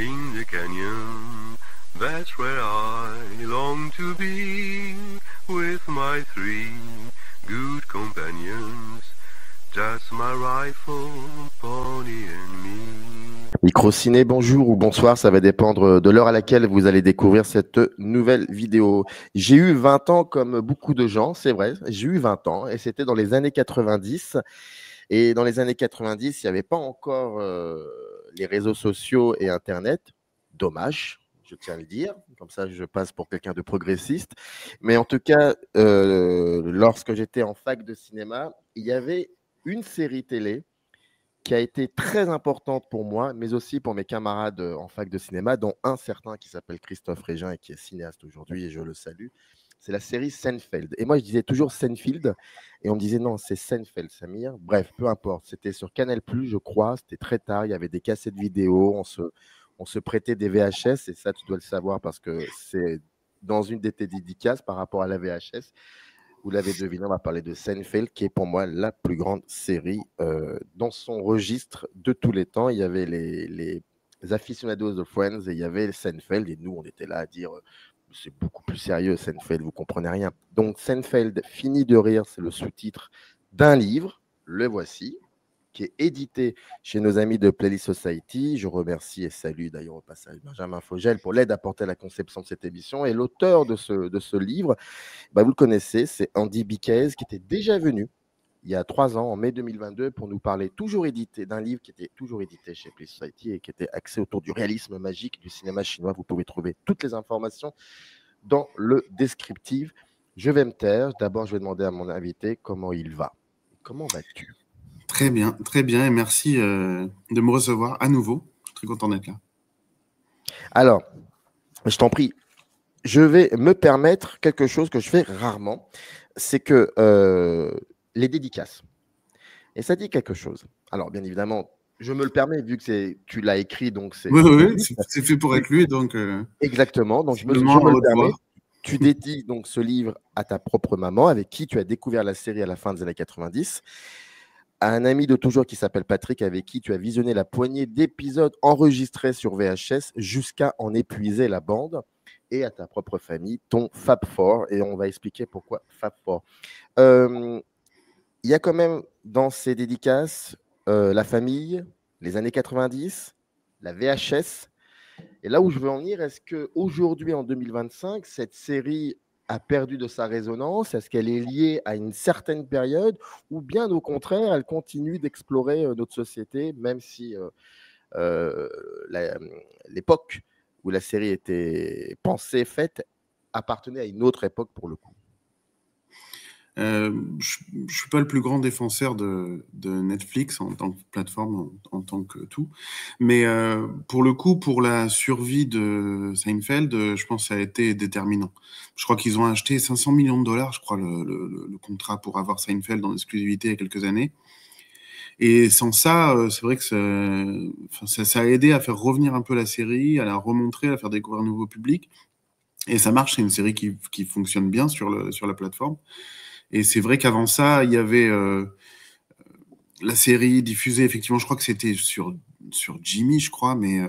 In the canyon, that's where I long to be, with my three good companions, just my rifle, pony and me. Microciné, bonjour ou bonsoir, ça va dépendre de l'heure à laquelle vous allez découvrir cette nouvelle vidéo. J'ai eu 20 ans comme beaucoup de gens, c'est vrai, j'ai eu 20 ans et c'était dans les années 90. Et dans les années 90, il n'y avait pas encore les réseaux sociaux et Internet. Dommage, je tiens à le dire. Comme ça, je passe pour quelqu'un de progressiste. Mais en tout cas, lorsque j'étais en fac de cinéma, il y avait une série télé qui a été très importante pour moi, mais aussi pour mes camarades en fac de cinéma, dont un certain qui s'appelle Christophe Régin et qui est cinéaste aujourd'hui, et je le salue. C'est la série Seinfeld. Et moi, je disais toujours Seinfeld, et on me disait non, c'est Seinfeld, Samir. Bref, peu importe. C'était sur Canal+, je crois. C'était très tard. Il y avait des cassettes vidéo. On se prêtait des VHS, et ça, tu dois le savoir parce que c'est dans une de tes dédicaces par rapport à la VHS. Vous l'avez deviné, on va parler de Seinfeld, qui est pour moi la plus grande série dans son registre de tous les temps. Il y avait les aficionados de Friends et il y avait Seinfeld. Et nous, on était là à dire c'est beaucoup plus sérieux, Seinfeld, vous comprenez rien. Donc, Seinfeld, Fini de rire, c'est le sous-titre d'un livre. Le voici, qui est édité chez nos amis de Playlist Society. Je remercie et salue d'ailleurs au passage Benjamin Fogel pour l'aide apportée à la conception de cette émission. Et l'auteur de ce livre, vous le connaissez, c'est Andy Biquez, qui était déjà venu il y a 3 ans, en mai 2022, pour nous parler toujours édité d'un livre qui était toujours édité chez Play Society et qui était axé autour du réalisme magique du cinéma chinois. Vous pouvez trouver toutes les informations dans le descriptif. Je vais me taire. D'abord, je vais demander à mon invité comment il va. Comment vas-tu? Très bien, et merci de me recevoir à nouveau. Je suis très content d'être là. Alors, je t'en prie, je vais me permettre quelque chose que je fais rarement, c'est que les dédicaces. Et ça dit quelque chose. Alors, bien évidemment, je me le permets vu que tu l'as écrit, donc c'est... Oui, c'est fait pour être lu, donc... Exactement, donc je me le permets. Tu dédies donc ce livre à ta propre maman, avec qui tu as découvert la série à la fin des années 90, à un ami de toujours qui s'appelle Patrick, avec qui tu as visionné la poignée d'épisodes enregistrés sur VHS jusqu'à en épuiser la bande, et à ta propre famille, ton Fab Four, et on va expliquer pourquoi Fab Four. Il y a quand même dans ces dédicaces la famille, les années 90, la VHS. Et là où je veux en venir, est-ce qu'aujourd'hui, en 2025, cette série a perdu de sa résonance? Est-ce qu'elle est liée à une certaine période? Ou bien au contraire, elle continue d'explorer notre société, même si l'époque où la série était pensée, faite, appartenait à une autre époque pour le coup? Je ne suis pas le plus grand défenseur de Netflix en tant que plateforme, en tant que tout. Mais pour le coup, pour la survie de Seinfeld, je pense que ça a été déterminant. Je crois qu'ils ont acheté 500 millions de dollars, je crois, le contrat pour avoir Seinfeld en exclusivité il y a quelques années. Et sans ça, c'est vrai que ça a aidé à faire revenir un peu la série, à la remontrer, à la faire découvrir un nouveau public. Et ça marche, c'est une série qui fonctionne bien sur la plateforme. Et c'est vrai qu'avant ça, il y avait la série diffusée, effectivement, je crois que c'était sur Jimmy, je crois, mais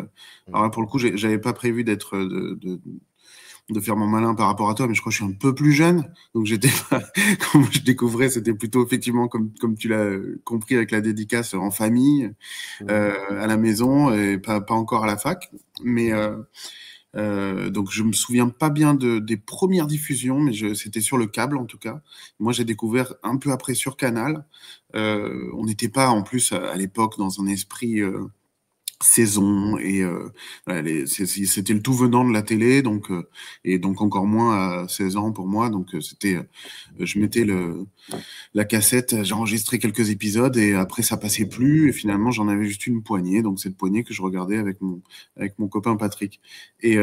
alors là, pour le coup, j'avais pas prévu de faire mon malin par rapport à toi, mais je crois que je suis un peu plus jeune, donc j'étais pas, quand je découvrais, c'était plutôt effectivement comme tu l'as compris avec la dédicace en famille, à la maison, et pas encore à la fac, mais donc je me souviens pas bien des premières diffusions, mais c'était sur le câble en tout cas. Moi j'ai découvert un peu après sur Canal. On n'était pas en plus à l'époque dans un esprit saison et voilà, c'était le tout venant de la télé, donc et donc encore moins à 16 ans pour moi, donc c'était je mettais la cassette, j'enregistrais quelques épisodes et après ça passait plus et finalement j'en avais juste une poignée, donc cette poignée que je regardais avec mon copain Patrick et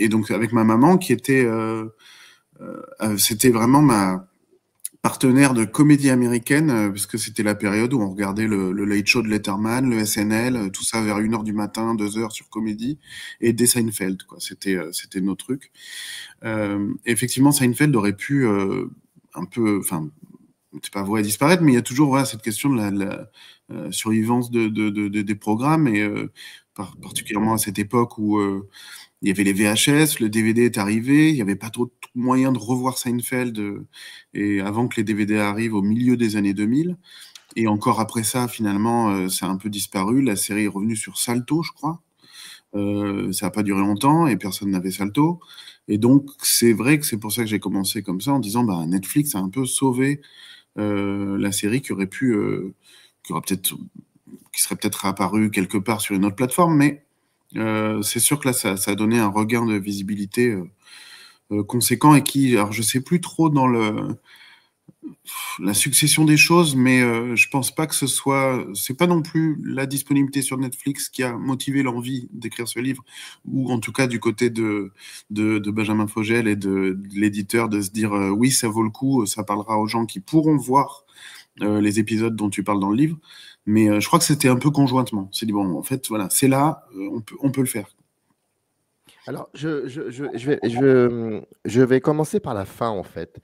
donc avec ma maman qui était c'était vraiment ma partenaire de comédie américaine, parce que c'était la période où on regardait le Late Show de Letterman, le SNL, tout ça vers 1h du matin, 2h sur Comédie, et des Seinfeld, quoi. C'était nos trucs. Effectivement, Seinfeld aurait pu un peu, enfin, c'est pas voué à disparaître, mais il y a toujours voilà, cette question de la survivance des programmes, et particulièrement à cette époque où il y avait les VHS, le DVD est arrivé, il n'y avait pas trop de moyens de revoir Seinfeld, et avant que les DVD arrivent au milieu des années 2000. Et encore après ça, finalement, ça a un peu disparu. La série est revenue sur Salto, je crois. Ça n'a pas duré longtemps et personne n'avait Salto. Et donc, c'est vrai que c'est pour ça que j'ai commencé comme ça, en disant bah, Netflix a un peu sauvé la série qui aurait pu, qui serait peut-être apparue quelque part sur une autre plateforme, mais c'est sûr que là, ça a donné un regain de visibilité conséquent, et qui, alors je sais plus trop dans la succession des choses, mais je pense pas que c'est pas non plus la disponibilité sur Netflix qui a motivé l'envie d'écrire ce livre, ou en tout cas du côté de Benjamin Fogel et de l'éditeur, de se dire oui, ça vaut le coup, ça parlera aux gens qui pourront voir les épisodes dont tu parles dans le livre. Mais je crois que c'était un peu conjointement. C'est dit bon, en fait, voilà, c'est là, on peut le faire. Alors, je vais commencer par la fin, en fait.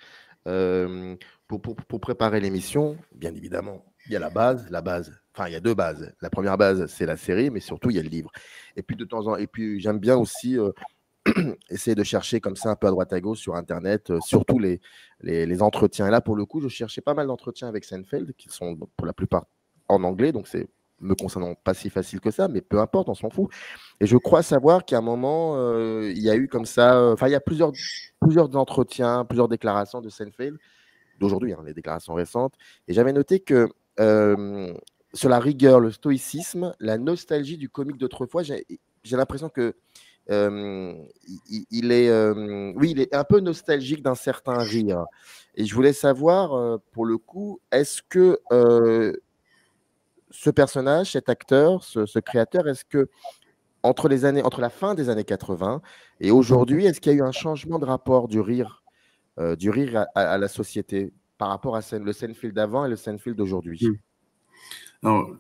Pour préparer l'émission, bien évidemment, il y a la base. Enfin, il y a deux bases. La première base, c'est la série, mais surtout, il y a le livre. Et puis, j'aime bien aussi essayer de chercher comme ça un peu à droite à gauche sur Internet, surtout les entretiens. Et là, pour le coup, je cherchais pas mal d'entretiens avec Seinfeld, qui sont pour la plupart en anglais, donc c'est me concernant pas si facile que ça, mais peu importe, on s'en fout. Et je crois savoir qu'à un moment, il y a eu comme ça, enfin, il y a plusieurs entretiens, plusieurs déclarations de Seinfeld, d'aujourd'hui, hein, les déclarations récentes. Et j'avais noté que sur la rigueur, le stoïcisme, la nostalgie du comique d'autrefois, j'ai l'impression que il est un peu nostalgique d'un certain rire. Et je voulais savoir, pour le coup, est-ce que ce personnage, cet acteur, ce créateur, est-ce que entre la fin des années 80 et aujourd'hui, est-ce qu'il y a eu un changement de rapport du rire à la société par rapport à le Seinfeld d'avant et le Seinfeld d'aujourd'hui? Alors,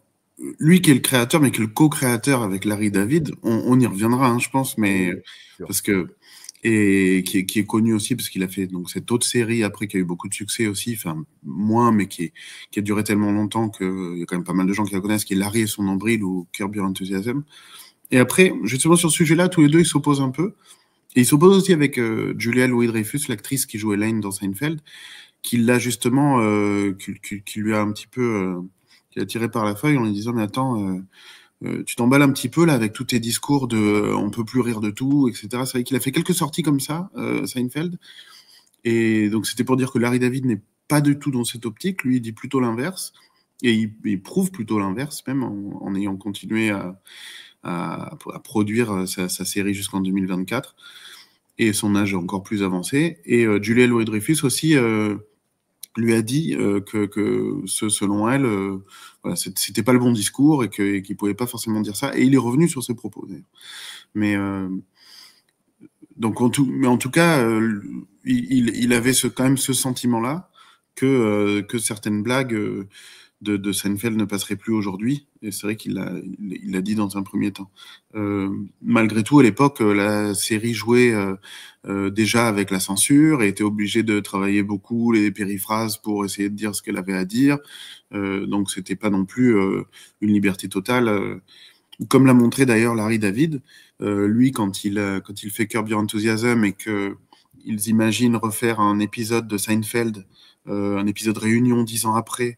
lui qui est le créateur, mais qui est le co-créateur avec Larry David, on y reviendra, hein, je pense, mais Oui, parce que et qui est connu aussi parce qu'il a fait donc cette autre série après qui a eu beaucoup de succès aussi, enfin moins, mais qui a duré tellement longtemps qu'il y a quand même pas mal de gens qui la connaissent, qui est Larry et son nombril ou Curb Your Enthusiasm. Et après, justement sur ce sujet-là, tous les deux ils s'opposent un peu, et ils s'opposent aussi avec Julia Louis-Dreyfus, l'actrice qui jouait Elaine dans Seinfeld, qui l'a justement, qui lui a un petit peu, qui l'a tiré par la feuille en lui disant mais attends. Tu t'emballes un petit peu là avec tous tes discours de on peut plus rire de tout, etc. C'est vrai qu'il a fait quelques sorties comme ça, Seinfeld. Et donc c'était pour dire que Larry David n'est pas du tout dans cette optique. Lui, il dit plutôt l'inverse. Et il prouve plutôt l'inverse, même en ayant continué à produire sa série jusqu'en 2024. Et son âge encore plus avancé. Et Julia Louis-Dreyfus aussi lui a dit que selon elle, voilà, c'était pas le bon discours et qu'il pouvait pas forcément dire ça. Et il est revenu sur ses propos, d'ailleurs. Mais donc en tout cas, il avait quand même ce sentiment-là que certaines blagues de Seinfeld ne passeraient plus aujourd'hui. Et c'est vrai qu'il l'a dit dans un premier temps. Malgré tout, à l'époque, la série jouait déjà avec la censure et était obligée de travailler beaucoup les périphrases pour essayer de dire ce qu'elle avait à dire. Donc, c'était pas non plus une liberté totale. Comme l'a montré d'ailleurs Larry David, lui, quand il fait Curb Your Enthusiasm et qu'ils imaginent refaire un épisode de Seinfeld, un épisode réunion 10 ans après,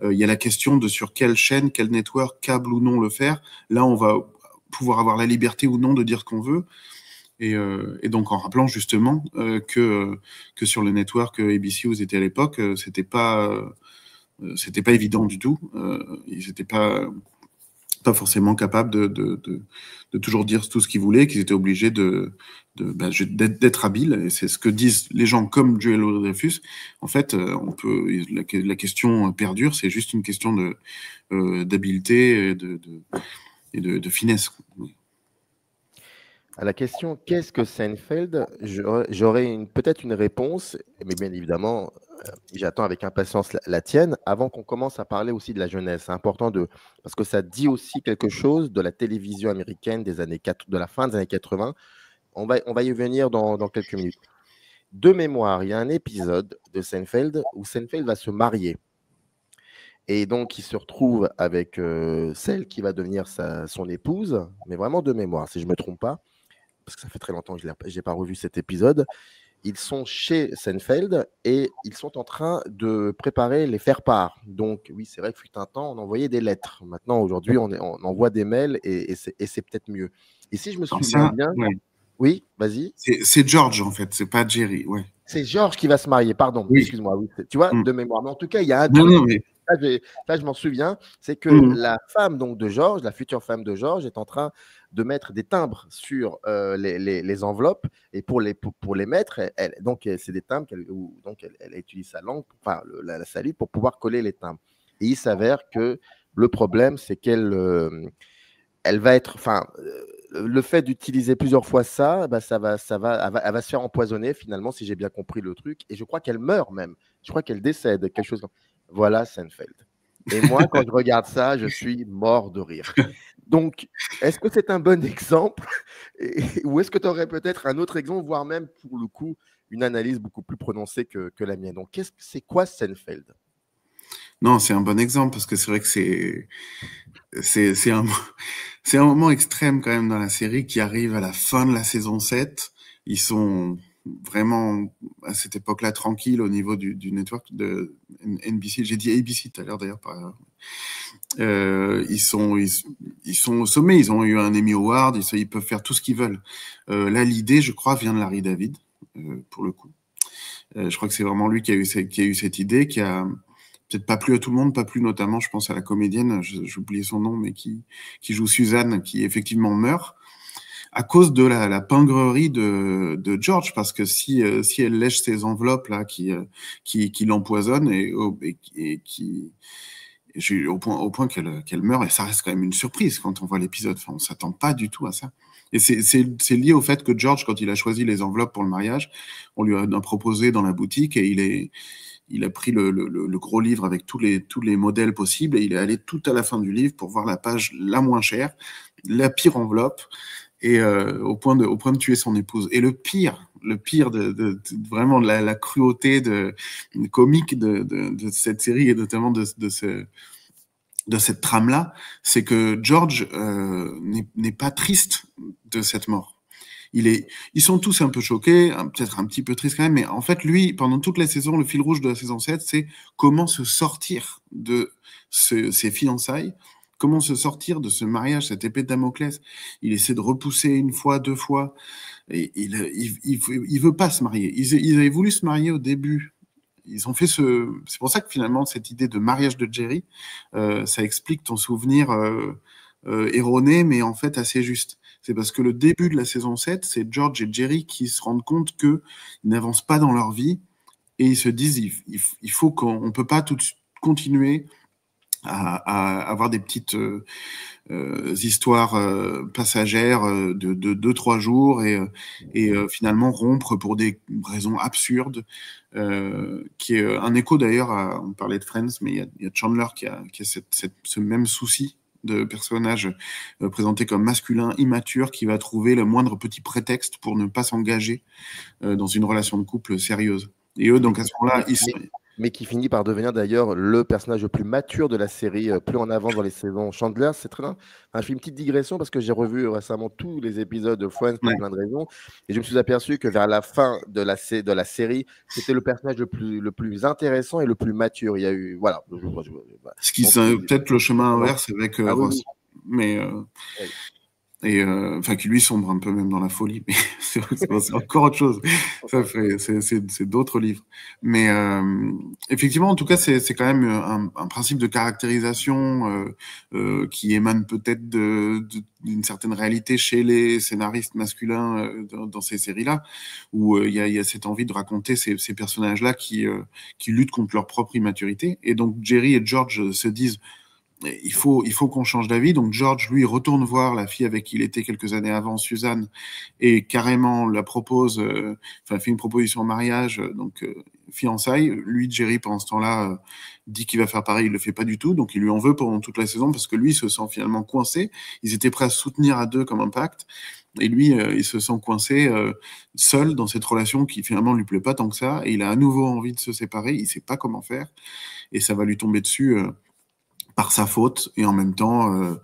il y a la question de sur quelle chaîne, quel network, câble ou non le faire. Là, on va pouvoir avoir la liberté ou non de dire ce qu'on veut. Et donc, en rappelant justement que sur le network ABC où ils étaient à l'époque, c'était pas évident du tout. Ils n'étaient pas forcément capables de toujours dire tout ce qu'ils voulaient, qu'ils étaient obligés d'être habiles. Et c'est ce que disent les gens comme Julia Louis-Dreyfus. En fait, la question perdure, c'est juste une question d'habileté et de finesse. À la question « Qu'est-ce que Seinfeld ?» j'aurais peut-être une réponse, mais bien évidemment, j'attends avec impatience la tienne, avant qu'on commence à parler aussi de la jeunesse. C'est important parce que ça dit aussi quelque chose de la télévision américaine de la fin des années 80. On va y venir dans quelques minutes. De mémoire, il y a un épisode de Seinfeld où Seinfeld va se marier. Et donc, il se retrouve avec celle qui va devenir son épouse, mais vraiment de mémoire, si je ne me trompe pas, parce que ça fait très longtemps que je n'ai pas revu cet épisode. Ils sont chez Seinfeld et ils sont en train de préparer les faire-part. Donc, oui, c'est vrai que fut un temps, on envoyait des lettres. Maintenant, aujourd'hui, on envoie des mails et c'est peut-être mieux. Et si je me souviens bien, ouais. Oui, vas-y. C'est George, en fait, c'est pas Jerry, ouais. C'est George qui va se marier, pardon, Oui. excuse-moi. Oui. Tu vois, de mémoire. Mais en tout cas, il y a un Non, truc. non, mais... Là, je m'en souviens, c'est que la femme donc, de George, la future femme de George, est en train de mettre des timbres sur les enveloppes. Et pour les mettre, donc c'est des timbres, donc elle utilise sa langue, enfin la salive, pour pouvoir coller les timbres. Et il s'avère que le problème, c'est qu'elle elle va être, enfin, le fait d'utiliser plusieurs fois ça, bah, elle va se faire empoisonner finalement, si j'ai bien compris le truc. Et je crois qu'elle meurt même. Je crois qu'elle décède, quelque chose comme. Voilà Seinfeld. Et moi, quand je regarde ça, je suis mort de rire. Donc, est-ce que c'est un bon exemple ou est-ce que tu aurais peut-être un autre exemple, voire même pour le coup une analyse beaucoup plus prononcée que la mienne? Donc, c'est quoi Seinfeld? Non, c'est un bon exemple parce que c'est vrai que c'est un moment extrême quand même dans la série qui arrive à la fin de la saison 7. Ils sont vraiment à cette époque-là tranquilles au niveau du network de NBC. J'ai dit ABC tout à l'heure d'ailleurs. Ils sont au sommet. Ils ont eu un Emmy Award. Ils peuvent faire tout ce qu'ils veulent. Là, l'idée, je crois, vient de Larry David pour le coup. Je crois que c'est vraiment lui qui a eu cette idée, qui a peut-être pas plu à tout le monde, pas plu notamment, je pense à la comédienne, j'ai oublié son nom, mais qui joue Suzanne, qui effectivement meurt à cause de la pingrerie de George, parce que si elle lèche ces enveloppes là qui l'empoisonnent et qui au point qu'elle meurt, et ça reste quand même une surprise quand on voit l'épisode. Enfin, on s'attend pas du tout à ça. Et c'est lié au fait que George, quand il a choisi les enveloppes pour le mariage, on lui a proposé dans la boutique et il a pris le gros livre avec tous les modèles possibles et il est allé tout à la fin du livre pour voir la page la moins chère, la pire enveloppe, et au point de tuer son épouse. Et le pire de vraiment la cruauté comique de cette série et notamment de cette trame-là, c'est que George n'est pas triste de cette mort. Ils sont tous un peu choqués, peut-être un petit peu tristes quand même, mais en fait, lui, pendant toute la saison, le fil rouge de la saison 7, c'est comment se sortir de ses fiançailles, comment se sortir de ce mariage, cette épée de Damoclès. Il essaie de repousser une fois, deux fois, et il veut pas se marier. Ils avaient voulu se marier au début. Ils ont fait c'est pour ça que finalement, cette idée de mariage de Jerry, ça explique ton souvenir erroné, mais en fait assez juste. C'est parce que le début de la saison 7, c'est George et Jerry qui se rendent compte qu'ils n'avancent pas dans leur vie et ils se disent il faut qu'on peut pas tout continuer à avoir des petites histoires passagères de 2-3 jours et finalement rompre pour des raisons absurdes, qui est un écho d'ailleurs on parlait de Friends, mais il y a Chandler qui a ce même souci de personnage présenté comme masculin, immature, qui va trouver le moindre petit prétexte pour ne pas s'engager dans une relation de couple sérieuse. Et eux, donc à ce moment-là, mais qui finit par devenir d'ailleurs le personnage le plus mature de la série, plus en avant dans les saisons. Chandler, c'est très bien. Enfin, je fais une petite digression parce que j'ai revu récemment tous les épisodes de Friends pour plein de raisons, et je me suis aperçu que vers la fin de la série, c'était le personnage le plus intéressant et le plus mature. Il y a eu, voilà. Ce qui c'est peut-être le chemin inverse avec Ross, oui. Mais oui. Et enfin qui lui sombre un peu même dans la folie, mais c'est encore autre chose. Ça c'est d'autres livres. Mais effectivement, en tout cas, c'est quand même un principe de caractérisation qui émane peut-être d'une certaine réalité chez les scénaristes masculins dans ces séries-là, où il y a cette envie de raconter ces personnages-là qui luttent contre leur propre immaturité. Et donc Jerry et George se disent il faut qu'on change d'avis. Donc George, lui, retourne voir la fille avec qui il était quelques années avant, Suzanne, et carrément la propose, fait une proposition en mariage, donc fiançailles. Lui, Jerry, pendant ce temps-là, dit qu'il va faire pareil, il le fait pas du tout, donc il lui en veut pendant toute la saison parce que lui se sent finalement coincé. Ils étaient prêts à se soutenir à deux comme un pacte. Et lui, il se sent coincé seul dans cette relation qui finalement ne lui plaît pas tant que ça. Et il a à nouveau envie de se séparer. Il ne sait pas comment faire. Et ça va lui tomber dessus par sa faute et en même temps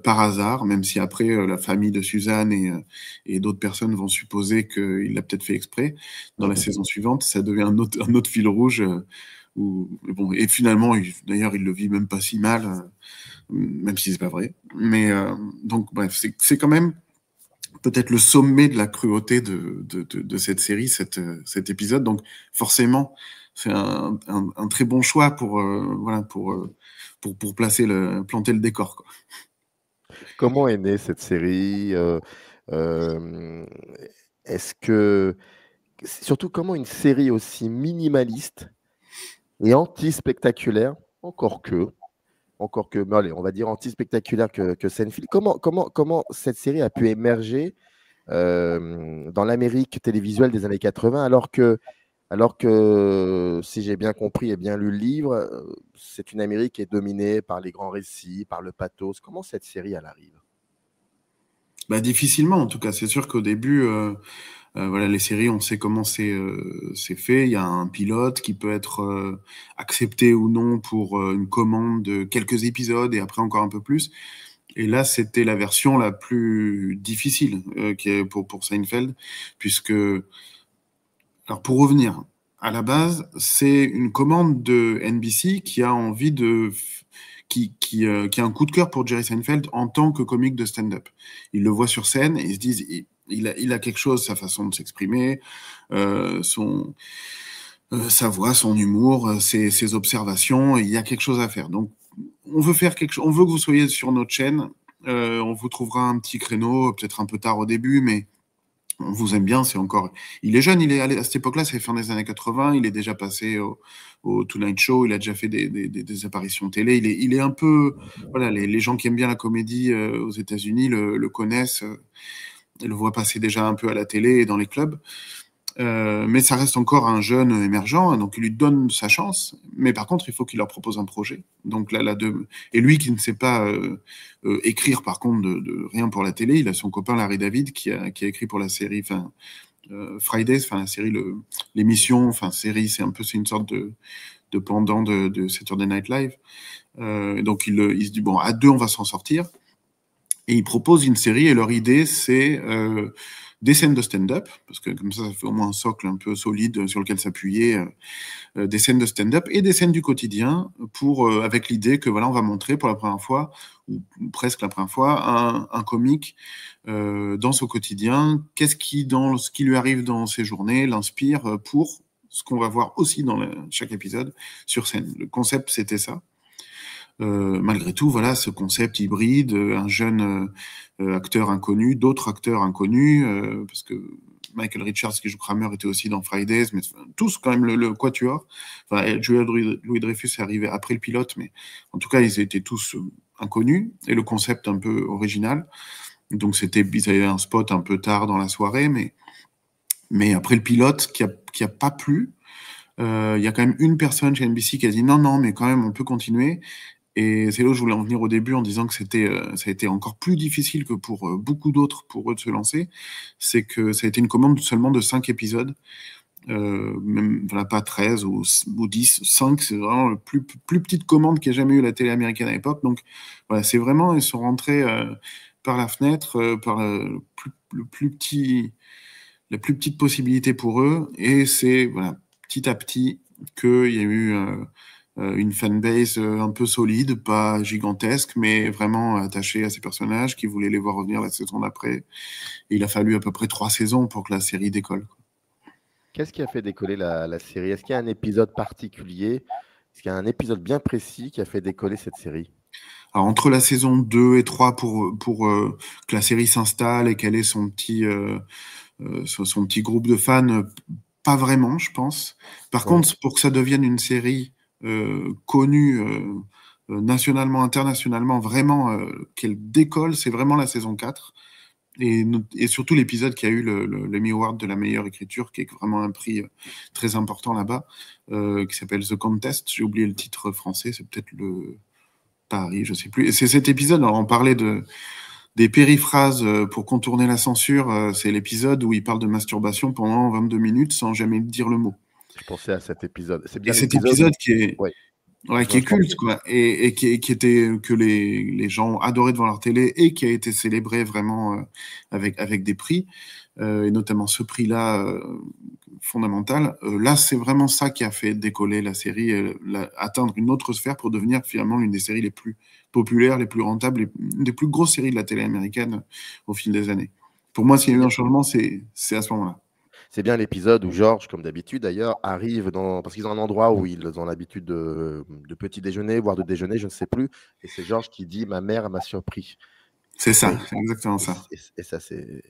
par hasard, même si après la famille de Suzanne et d'autres personnes vont supposer qu'il l'a peut-être fait exprès. Dans la saison suivante, ça devient un autre fil rouge. Bon, et finalement, d'ailleurs, il le vit même pas si mal, même si c'est pas vrai. Mais donc, bref, c'est quand même peut-être le sommet de la cruauté de cette série, cet épisode. Donc, forcément, c'est un très bon choix pour planter le décor, quoi. Comment est née cette série Est-ce que surtout comment une série aussi minimaliste et anti-spectaculaire, encore que, mais allez, on va dire anti-spectaculaire que Seinfeld. Comment cette série a pu émerger dans l'Amérique télévisuelle des années 80, alors que si j'ai bien compris et bien lu le livre, c'est une Amérique qui est dominée par les grands récits, par le pathos. Comment cette série, elle arrive? Bah, difficilement, en tout cas. C'est sûr qu'au début, voilà, les séries, on sait comment c'est fait. Il y a un pilote qui peut être accepté ou non pour une commande de quelques épisodes et après encore un peu plus. Et là, c'était la version la plus difficile qui est pour Seinfeld, puisque, alors pour revenir, à la base, c'est une commande de NBC qui a envie qui a un coup de cœur pour Jerry Seinfeld en tant que comique de stand-up. Ils le voient sur scène et ils se disent, il a quelque chose, sa façon de s'exprimer, sa voix, son humour, ses observations, il y a quelque chose à faire. Donc, on veut faire quelque chose, on veut que vous soyez sur notre chaîne, on vous trouvera un petit créneau, peut-être un peu tard au début, mais on vous aime bien, c'est encore... Il est jeune, il est allé à cette époque-là, c'est fin des années 80, il est déjà passé au Tonight Show, il a déjà fait des apparitions télé, il est un peu... Voilà, les gens qui aiment bien la comédie aux États-Unis le connaissent, le voient passer déjà un peu à la télé et dans les clubs. Mais ça reste encore un jeune émergent, donc il lui donne sa chance. Mais par contre, il faut qu'il leur propose un projet. Donc et lui qui ne sait pas écrire, par contre, de rien pour la télé, il a son copain Larry David qui a écrit pour la série, Fridays, la série, l'émission, série, c'est une sorte de pendant de Saturday Night Live. Donc il se dit bon, à deux, on va s'en sortir. Et il propose une série et leur idée, c'est des scènes de stand-up, parce que comme ça fait au moins un socle un peu solide sur lequel s'appuyer, des scènes de stand-up et des scènes du quotidien, avec l'idée que voilà, on va montrer pour la première fois, ou presque la première fois, un comique dans son quotidien, qu'est-ce qui, dans ce qui lui arrive dans ses journées, l'inspire pour ce qu'on va voir aussi dans chaque épisode sur scène. Le concept, c'était ça. Malgré tout, voilà, ce concept hybride, un jeune acteur inconnu, d'autres acteurs inconnus, parce que Michael Richards qui joue Kramer était aussi dans Fridays, mais tous quand même le quatuor. Julia Louis-Dreyfus est arrivé après le pilote, mais en tout cas, ils étaient tous inconnus, et le concept un peu original. Donc ils avaient un spot un peu tard dans la soirée, mais après le pilote qui a pas plu, il y a quand même une personne chez NBC qui a dit non, mais quand même, on peut continuer. Et c'est là où je voulais en venir au début en disant que ça a été encore plus difficile que pour beaucoup d'autres pour eux de se lancer. C'est que ça a été une commande seulement de 5 épisodes, même voilà, pas 13 ou 10, 5, c'est vraiment la plus petite commande qu'il y a jamais eu la télé américaine à l'époque. Donc voilà, c'est vraiment, ils sont rentrés par la fenêtre, par la plus petite possibilité pour eux. Et c'est voilà, petit à petit qu'il y a eu une fanbase un peu solide, pas gigantesque, mais vraiment attachée à ces personnages, qui voulaient les voir revenir la saison d'après. Et il a fallu à peu près 3 saisons pour que la série décolle. Qu'est-ce qui a fait décoller la série? Est-ce qu'il y a un épisode particulier? Est-ce qu'il y a un épisode bien précis qui a fait décoller cette série? Alors, entre la saison 2 et 3, pour que la série s'installe et qu'elle ait son petit groupe de fans, pas vraiment, je pense. Par contre, pour que ça devienne une série connue nationalement, internationalement, vraiment, qu'elle décolle, c'est vraiment la saison 4. Et surtout l'épisode qui a eu l'Emmy Award de la meilleure écriture, qui est vraiment un prix très important là-bas, qui s'appelle The Contest. J'ai oublié le titre français, c'est peut-être le Paris, je sais plus. Et c'est cet épisode, alors on parlait des périphrases pour contourner la censure. C'est l'épisode où il parle de masturbation pendant 22 minutes sans jamais dire le mot. Je pensais à cet épisode. C'est Et bien cet l'épisode épisode où... qui est, Ouais. ouais, qui est culte, quoi, et qui était que les gens adoraient devant leur télé et qui a été célébré vraiment avec des prix, et notamment ce prix-là fondamental. Là, c'est vraiment ça qui a fait décoller la série, atteindre une autre sphère pour devenir finalement l'une des séries les plus populaires, les plus rentables, une des plus grosses séries de la télé américaine au fil des années. Pour moi, s'il y a eu un changement, c'est à ce moment-là. C'est bien l'épisode où George, comme d'habitude d'ailleurs, arrive dans... Parce qu'ils ont un endroit où ils ont l'habitude de petit déjeuner, voire de déjeuner, je ne sais plus. Et c'est George qui dit « Ma mère m'a surpris ». C'est ça, c'est exactement ça.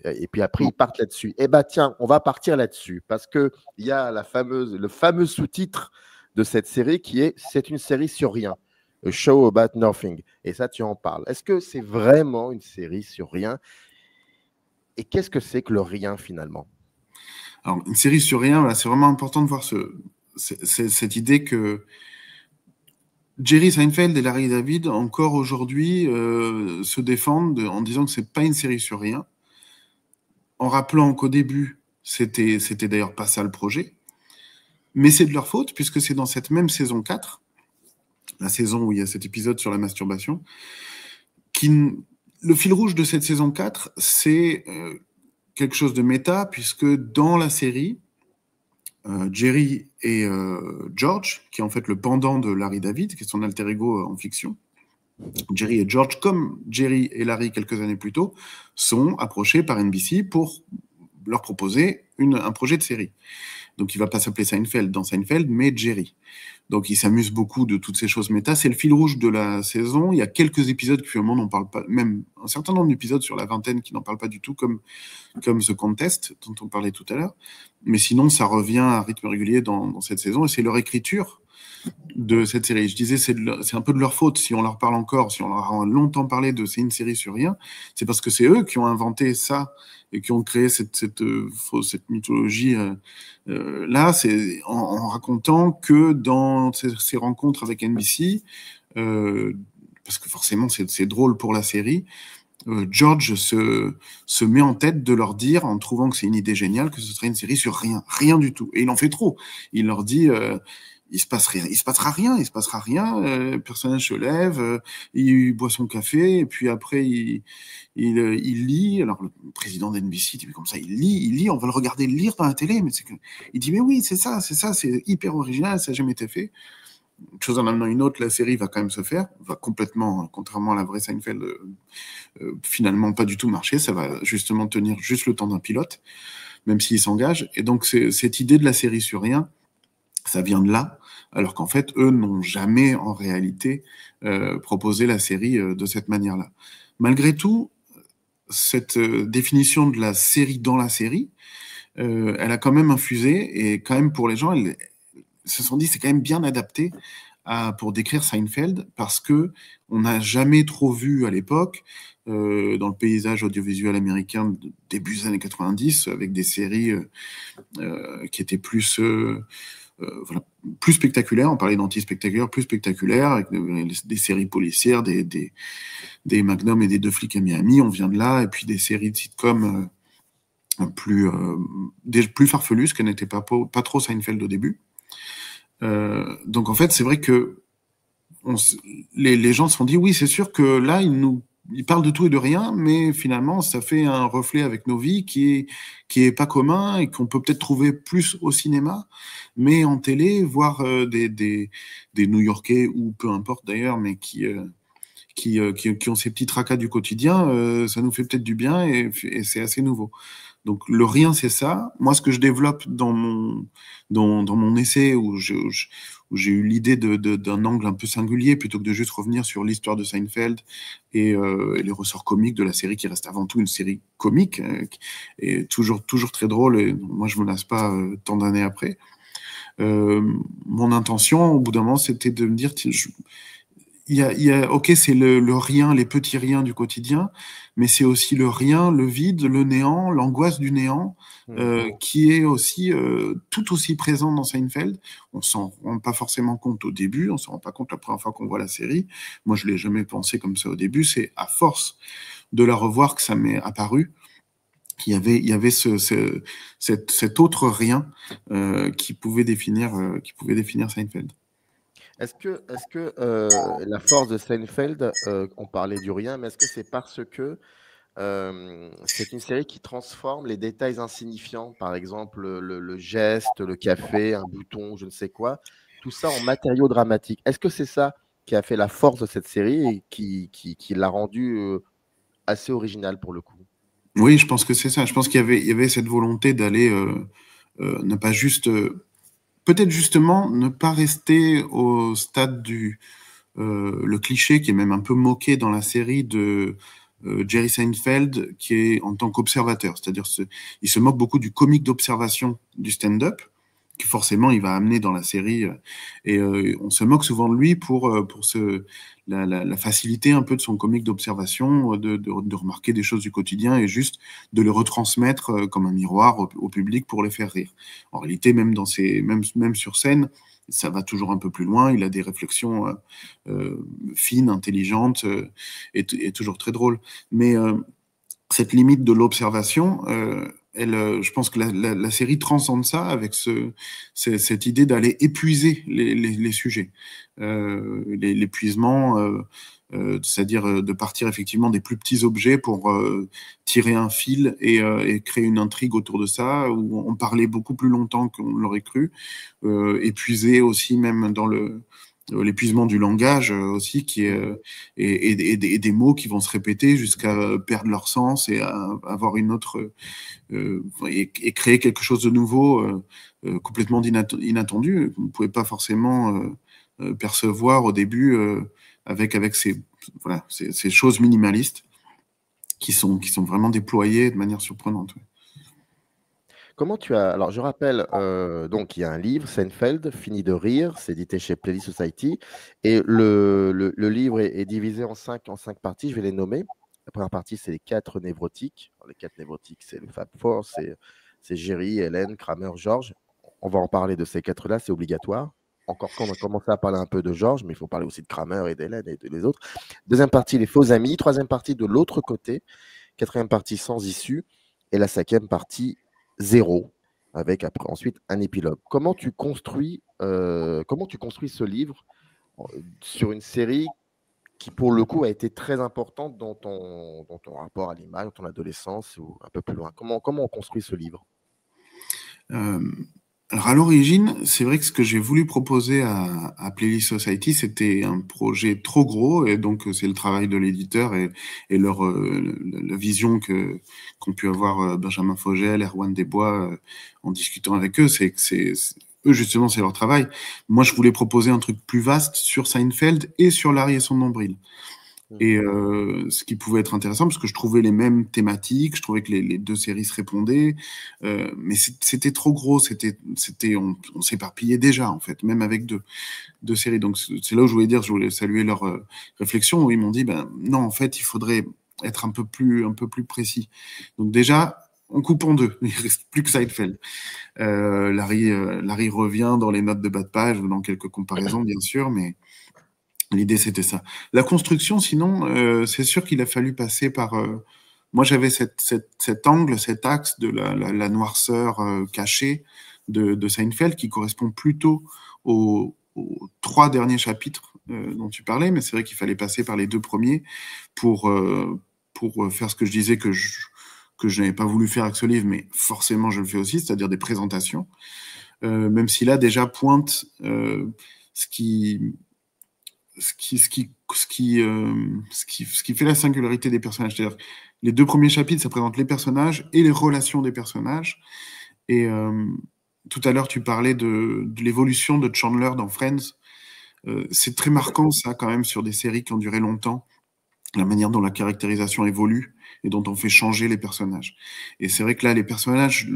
Et puis après, ils partent là-dessus. Eh bien, tiens, on va partir là-dessus. Parce qu'il y a le fameux sous-titre de cette série qui est « C'est une série sur rien ». A show about nothing. Et ça, tu en parles. Est-ce que c'est vraiment une série sur rien? Et qu'est-ce que c'est que le rien finalement? Alors, une série sur rien, là, c'est vraiment important de voir cette idée que Jerry Seinfeld et Larry David, encore aujourd'hui, se défendent en disant que c'est pas une série sur rien, en rappelant qu'au début, c'était d'ailleurs pas ça le projet, mais c'est de leur faute, puisque c'est dans cette même saison 4, la saison où il y a cet épisode sur la masturbation, le fil rouge de cette saison 4, c'est quelque chose de méta, puisque dans la série, Jerry et George, qui est en fait le pendant de Larry David, qui est son alter ego en fiction, Jerry et George, comme Jerry et Larry quelques années plus tôt, sont approchés par NBC pour leur proposer un projet de série. Donc il ne va pas s'appeler Seinfeld dans Seinfeld, mais Jerry. Donc il s'amuse beaucoup de toutes ces choses méta. C'est le fil rouge de la saison. Il y a quelques épisodes qui finalement n'en parlent pas, même un certain nombre d'épisodes sur la vingtaine qui n'en parlent pas du tout, comme The Contest, dont on parlait tout à l'heure. Mais sinon, ça revient à rythme régulier dans cette saison, et c'est leur écriture de cette série. Je disais, c'est un peu de leur faute si on leur parle encore, si on leur a longtemps parlé de c'est une série sur rien, c'est parce que c'est eux qui ont inventé ça et qui ont créé cette mythologie là, c'est en racontant que dans ces rencontres avec NBC, parce que forcément c'est drôle pour la série, George se met en tête de leur dire, en trouvant que c'est une idée géniale, que ce serait une série sur rien du tout. Et il en fait trop. Il leur dit il se passera rien, le personnage se lève, il boit son café, et puis après il lit. Alors le président d'NBC dit mais comme ça il lit, on va le regarder lire dans la télé, mais il dit mais oui, c'est ça, c'est hyper original, ça n'a jamais été fait. Une chose en amenant une autre, la série va quand même se faire, va complètement, contrairement à la vraie Seinfeld, finalement pas du tout marcher, ça va justement tenir juste le temps d'un pilote, même s'il s'engage. Et donc cette idée de la série sur rien, ça vient de là, alors qu'en fait, eux n'ont jamais en réalité proposé la série de cette manière-là. Malgré tout, cette définition de la série dans la série, elle a quand même infusé, et quand même pour les gens, se sont dit c'est quand même bien adapté pour décrire Seinfeld, parce que on n'a jamais trop vu à l'époque dans le paysage audiovisuel américain début des années 90, avec des séries qui étaient plus spectaculaires. On parlait d'anti-spectaculaires, plus spectaculaires, avec des séries policières, des Magnum et des Deux flics à Miami, on vient de là, et puis des séries de sitcom plus farfelues, ce qui n'était pas trop Seinfeld au début. Donc en fait, c'est vrai que les gens se sont dit oui, c'est sûr que là, ils parlent de tout et de rien, mais finalement, ça fait un reflet avec nos vies qui est pas commun et qu'on peut peut-être trouver plus au cinéma, mais en télé, voir des New-Yorkais ou peu importe d'ailleurs, mais qui ont ces petits tracas du quotidien, ça nous fait peut-être du bien, et c'est assez nouveau. Donc le rien, c'est ça. Moi, ce que je développe dans mon essai, où j'ai eu l'idée d'un angle un peu singulier, plutôt que de juste revenir sur l'histoire de Seinfeld et les ressorts comiques de la série, qui reste avant tout une série comique, et toujours très drôle, et moi je me lasse pas tant d'années après. Mon intention, au bout d'un moment, c'était de me dire, ok, c'est le rien, les petits riens du quotidien, mais c'est aussi le rien, le vide, le néant, l'angoisse du néant, qui est aussi tout aussi présent dans Seinfeld. On s'en rend pas forcément compte au début, on s'en rend pas compte la première fois qu'on voit la série. Moi, je l'ai jamais pensé comme ça au début. C'est à force de la revoir que ça m'est apparu qu'il y avait cet autre rien qui pouvait définir Seinfeld. Est-ce que la force de Seinfeld, on parlait du rien, mais est-ce que c'est parce que c'est une série qui transforme les détails insignifiants, par exemple le geste, le café, un bouton, je ne sais quoi, tout ça en matériaux dramatiques. Est-ce que c'est ça qui a fait la force de cette série et qui l'a rendue assez originale pour le coup? Oui, je pense que c'est ça. Je pense il y avait cette volonté d'aller ne pas juste, peut-être justement, ne pas rester au stade le cliché qui est même un peu moqué dans la série de Jerry Seinfeld, qui est en tant qu'observateur. C'est-à-dire, il se moque beaucoup du comique d'observation du stand-up, que forcément il va amener dans la série. Et on se moque souvent de lui pour la facilité un peu de son comique d'observation, de remarquer des choses du quotidien et juste de les retransmettre comme un miroir au public pour les faire rire. En réalité, même sur scène, ça va toujours un peu plus loin. Il a des réflexions fines, intelligentes et toujours très drôles. Mais cette limite de l'observation, je pense que la série transcende ça avec cette idée d'aller épuiser les sujets. L'épuisement, c'est-à-dire de partir effectivement des plus petits objets pour tirer un fil et créer une intrigue autour de ça, où on parlait beaucoup plus longtemps qu'on l'aurait cru, épuiser aussi même dans l'épuisement du langage aussi, qui est et des mots qui vont se répéter jusqu'à perdre leur sens et avoir une autre et créer quelque chose de nouveau complètement inattendu. Vous ne pouvez pas forcément percevoir au début avec ces choses minimalistes qui sont vraiment déployées de manière surprenante. Ouais. Comment tu as... Alors, je rappelle, donc, il y a un livre, Seinfeld, Fini de rire, c'est édité chez Playlist Society. Et le livre est divisé en cinq parties, je vais les nommer. La première partie, c'est les 4 névrotiques. Les 4 névrotiques, c'est le Fab Four, c'est Jerry, Hélène, Kramer, George. On va en parler de ces 4-là, c'est obligatoire. Encore qu'on a commencé à parler un peu de George, mais il faut parler aussi de Kramer et d'Hélène et des autres. Deuxième partie, les faux amis. Troisième partie, de l'autre côté. Quatrième partie, sans issue. Et la cinquième partie, zéro, avec après ensuite un épilogue. Comment tu construis ce livre sur une série qui, pour le coup, a été très importante dans ton rapport à l'image, dans ton adolescence ou un peu plus loin? Comment on construit ce livre? Alors à l'origine, c'est vrai que ce que j'ai voulu proposer à Playlist Society, c'était un projet trop gros, et donc c'est le travail de l'éditeur et la vision qu'ont pu avoir Benjamin Fogel, Erwan Desbois en discutant avec eux, c'est que eux justement c'est leur travail. Moi je voulais proposer un truc plus vaste sur Seinfeld et sur Larry et son nombril. Et ce qui pouvait être intéressant, parce que je trouvais les mêmes thématiques, je trouvais que les deux séries se répondaient, mais c'était trop gros, on s'éparpillait déjà, en fait, même avec deux séries. Donc c'est là où je voulais saluer leur réflexion, où ils m'ont dit, ben non, en fait, il faudrait être un peu plus précis. Donc déjà, on coupe en deux, il reste plus que Seinfeld. Larry revient dans les notes de bas de page, ou dans quelques comparaisons, bien sûr, mais l'idée, c'était ça. La construction, sinon, c'est sûr qu'il a fallu passer par... moi, j'avais cet angle, cet axe de la noirceur cachée de Seinfeld qui correspond plutôt aux 3 derniers chapitres dont tu parlais, mais c'est vrai qu'il fallait passer par les 2 premiers pour faire ce que je disais que je n'avais pas voulu faire avec ce livre, mais forcément, je le fais aussi, c'est-à-dire des présentations. Même si là, déjà, pointe ce qui fait la singularité des personnages. C'est-à-dire, les 2 premiers chapitres, ça présente les personnages et les relations des personnages. Et tout à l'heure, tu parlais de l'évolution de Chandler dans Friends. C'est très marquant, ça, quand même, sur des séries qui ont duré longtemps. la manière dont la caractérisation évolue et dont on fait changer les personnages. Et c'est vrai que là, les personnages,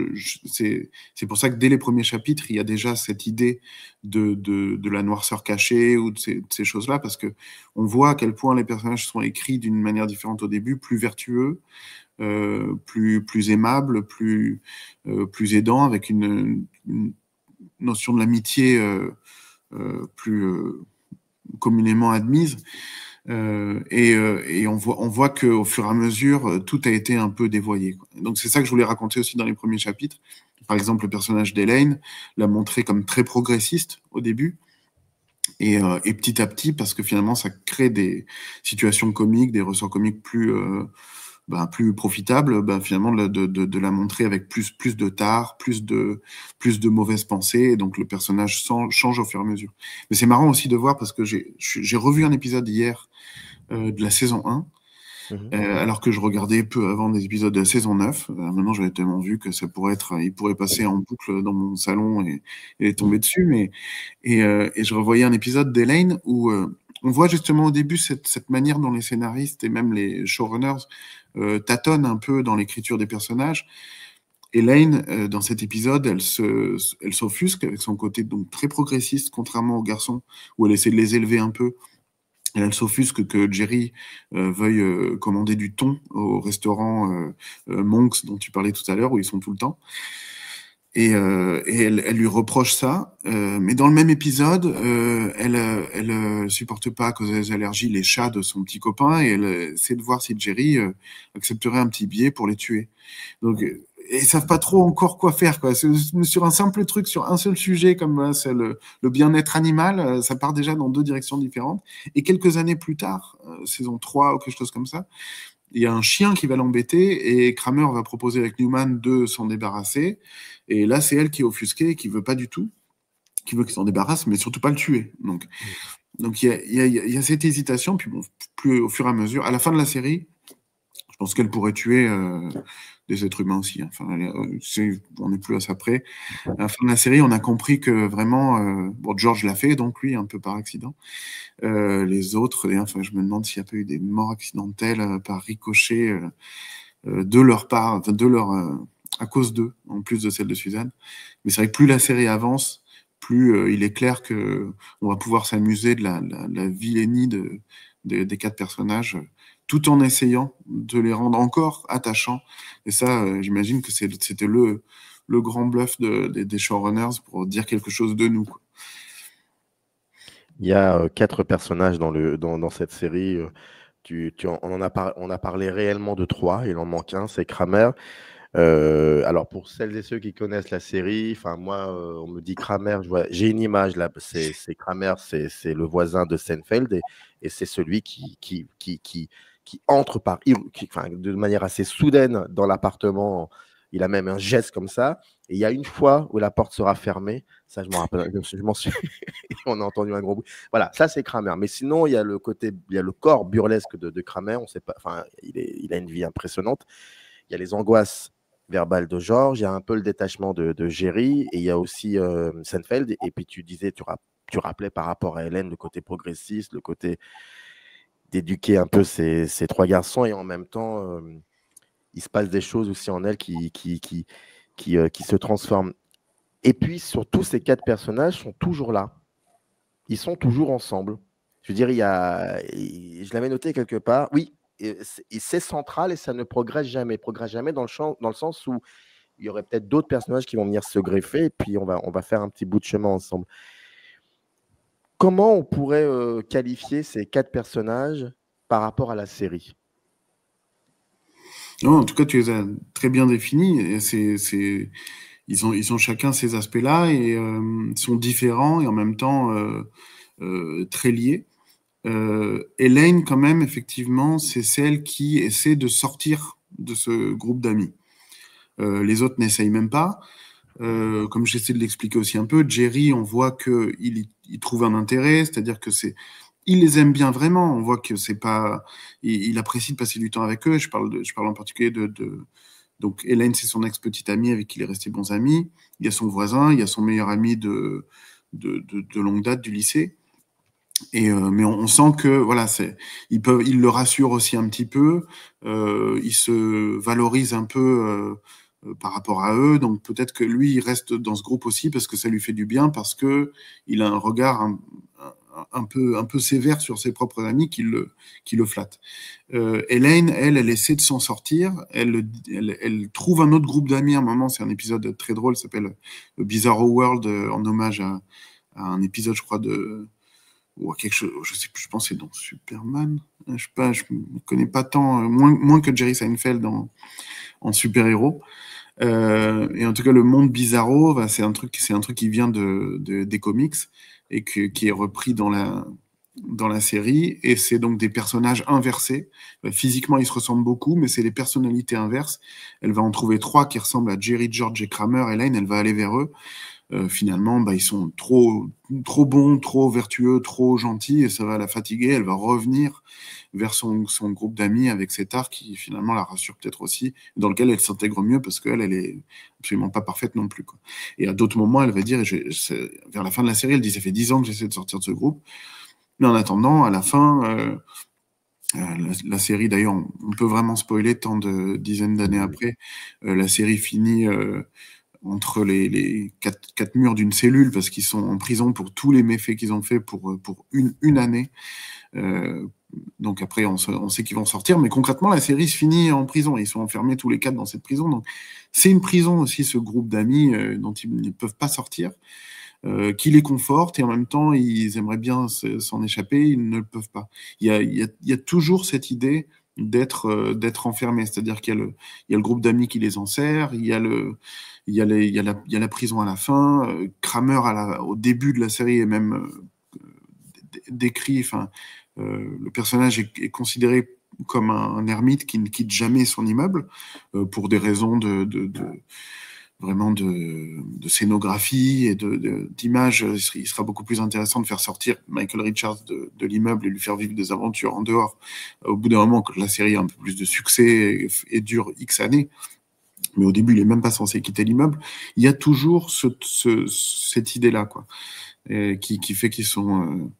c'est pour ça que dès les premiers chapitres, il y a déjà cette idée de la noirceur cachée ou de ces choses-là, parce que on voit à quel point les personnages sont écrits d'une manière différente au début, plus vertueux, plus aimables, plus aidants, avec une notion de l'amitié plus communément admise. Et on voit qu'au fur et à mesure, tout a été un peu dévoyé, quoi. Donc c'est ça que je voulais raconter aussi dans les premiers chapitres. Par exemple, le personnage d'Elaine l'a montré comme très progressiste au début, et petit à petit, parce que finalement ça crée des situations comiques, des ressorts comiques plus profitable, finalement de la montrer avec plus de tard, plus de mauvaises pensées, et donc le personnage change au fur et à mesure. Mais c'est marrant aussi de voir, parce que j'ai revu un épisode hier de la saison 1, alors que je regardais peu avant des épisodes de la saison 9. Maintenant, j'avais tellement vu que il pourrait passer en boucle dans mon salon et tomber dessus. Et je revoyais un épisode d'Elaine où on voit justement au début cette manière dont les scénaristes et même les showrunners tâtonnent un peu dans l'écriture des personnages. Elaine, dans cet épisode, elle s'offusque avec son côté donc très progressiste, contrairement aux garçons, où elle essaie de les élever un peu. Et elle s'offusque que Jerry veuille commander du thon au restaurant Monk's dont tu parlais tout à l'heure, où ils sont tout le temps. Et elle lui reproche ça. Mais dans le même épisode, elle supporte pas, à cause des allergies, les chats de son petit copain, et elle essaie de voir si Jerry accepterait un petit billet pour les tuer. Donc, et ils savent pas trop encore quoi faire, quoi. Sur un simple truc, sur un seul sujet, comme c'est le bien-être animal, ça part déjà dans deux directions différentes. Et quelques années plus tard, saison 3 ou quelque chose comme ça, il y a un chien qui va l'embêter, et Kramer va proposer avec Newman de s'en débarrasser. Et là, c'est elle qui est offusquée, qui veut pas du tout, qui veut qu'il s'en débarrasse, mais surtout pas le tuer. Donc il y a cette hésitation, puis bon, plus au fur et à mesure, à la fin de la série, je pense qu'elle pourrait tuer des êtres humains aussi. Enfin, on n'est plus à ça près. À la fin de la série, on a compris que vraiment, George l'a fait, donc lui, un peu par accident. Les autres, enfin, je me demande s'il n'y a pas eu des morts accidentelles par ricochet de leur part, à cause d'eux, en plus de celle de Suzanne. Mais c'est vrai que plus la série avance, plus il est clair que on va pouvoir s'amuser de la vilainie des quatre personnages, tout en essayant de les rendre encore attachants. Et ça, j'imagine que c'était le grand bluff des showrunners pour dire quelque chose de nous, quoi. Il y a 4 personnages dans cette série. On a parlé réellement de 3, il en manque un, c'est Kramer. Alors pour celles et ceux qui connaissent la série, enfin moi, on me dit Kramer, j'ai une image là, c'est Kramer, c'est le voisin de Seinfeld, et c'est celui qui entre de manière assez soudaine dans l'appartement. Il a même un geste comme ça. Et il y a une fois où la porte sera fermée, ça je m'en rappelle, je m'en suis, on a entendu un gros bruit. Voilà, ça c'est Kramer. Mais sinon, il y a le corps burlesque de Kramer. On sait pas, enfin, il a une vie impressionnante. Il y a les angoisses verbales de George, il y a un peu le détachement de Jerry, et il y a aussi Seinfeld. Et puis tu disais, tu rappelais par rapport à Hélène le côté progressiste, le côté d'éduquer un peu ces 3 garçons, et en même temps, il se passe des choses aussi en elle qui se transforment. Et puis, surtout, ces 4 personnages sont toujours là. Ils sont toujours ensemble. Je veux dire, je l'avais noté quelque part. Oui, c'est central, et ça ne progresse jamais. Progresse jamais dans le sens où il y aurait peut-être d'autres personnages qui vont venir se greffer, et puis on va faire un petit bout de chemin ensemble. Comment on pourrait qualifier ces 4 personnages par rapport à la série ? Non, en tout cas, tu les as très bien définis. Ils ont chacun ces aspects-là, et sont différents et en même temps très liés. Elaine, quand même, effectivement, c'est celle qui essaie de sortir de ce groupe d'amis. Les autres n'essayent même pas. Comme j'essaie de l'expliquer aussi un peu, Jerry, on voit qu'il trouve un intérêt, c'est-à-dire que il les aime bien vraiment. On voit que c'est pas, il apprécie de passer du temps avec eux. Je parle en particulier donc Elaine, c'est son ex-petite amie avec qui il est resté bons amis. Il y a son voisin, il y a son meilleur ami de longue date du lycée. Mais on sent que voilà, il le rassure aussi un petit peu, il se valorise un peu par rapport à eux, donc peut-être que lui il reste dans ce groupe aussi parce que ça lui fait du bien, parce que il a un regard un peu sévère sur ses propres amis qui le flattent. Elaine, elle essaie de s'en sortir, elle trouve un autre groupe d'amis à un moment, c'est un épisode très drôle, ça s'appelle Bizarro World, en hommage à un épisode, je crois, ou quelque chose, je sais plus, je pense que c'est dans Superman. Je sais pas, je ne connais pas tant, moins que Jerry Seinfeld en super-héros. Et en tout cas, le monde Bizarro, bah, c'est un truc qui vient des comics et qui est repris dans la série. Et c'est donc des personnages inversés. Physiquement, ils se ressemblent beaucoup, mais c'est les personnalités inverses. Elle va en trouver 3 qui ressemblent à Jerry, George et Kramer. Elaine, elle va aller vers eux. Finalement, bah, ils sont trop bons, trop vertueux, trop gentils, et ça va la fatiguer. Elle va revenir vers son groupe d'amis avec cet art qui finalement la rassure peut-être aussi, dans lequel elle s'intègre mieux parce qu'elle est absolument pas parfaite non plus, quoi. Et à d'autres moments, elle va dire, vers la fin de la série, elle dit, ça fait 10 ans que j'essaie de sortir de ce groupe. Mais en attendant, à la fin, la série, d'ailleurs, on peut vraiment spoiler tant de dizaines d'années après, la série finit entre les quatre murs d'une cellule parce qu'ils sont en prison pour tous les méfaits qu'ils ont fait pour une année. Donc après, on sait qu'ils vont sortir, mais concrètement, la série se finit en prison. Ils sont enfermés tous les 4 dans cette prison. Donc c'est une prison aussi, ce groupe d'amis dont ils ne peuvent pas sortir, qui les conforte, et en même temps, ils aimeraient bien s'en échapper, ils ne le peuvent pas. Il y a toujours cette idée d'être enfermé, c'est-à-dire qu'il y a le groupe d'amis qui les enserre, il y a la prison à la fin. Kramer au début de la série est même décrit, enfin, le personnage est considéré comme un ermite qui ne quitte jamais son immeuble pour des raisons vraiment de scénographie et d'image. Il sera beaucoup plus intéressant de faire sortir Michael Richards de l'immeuble et lui faire vivre des aventures en dehors. Au bout d'un moment, quand la série a un peu plus de succès et dure X années, mais au début, il est même pas censé quitter l'immeuble. Il y a toujours cette idée-là, quoi, qui fait qu'ils sont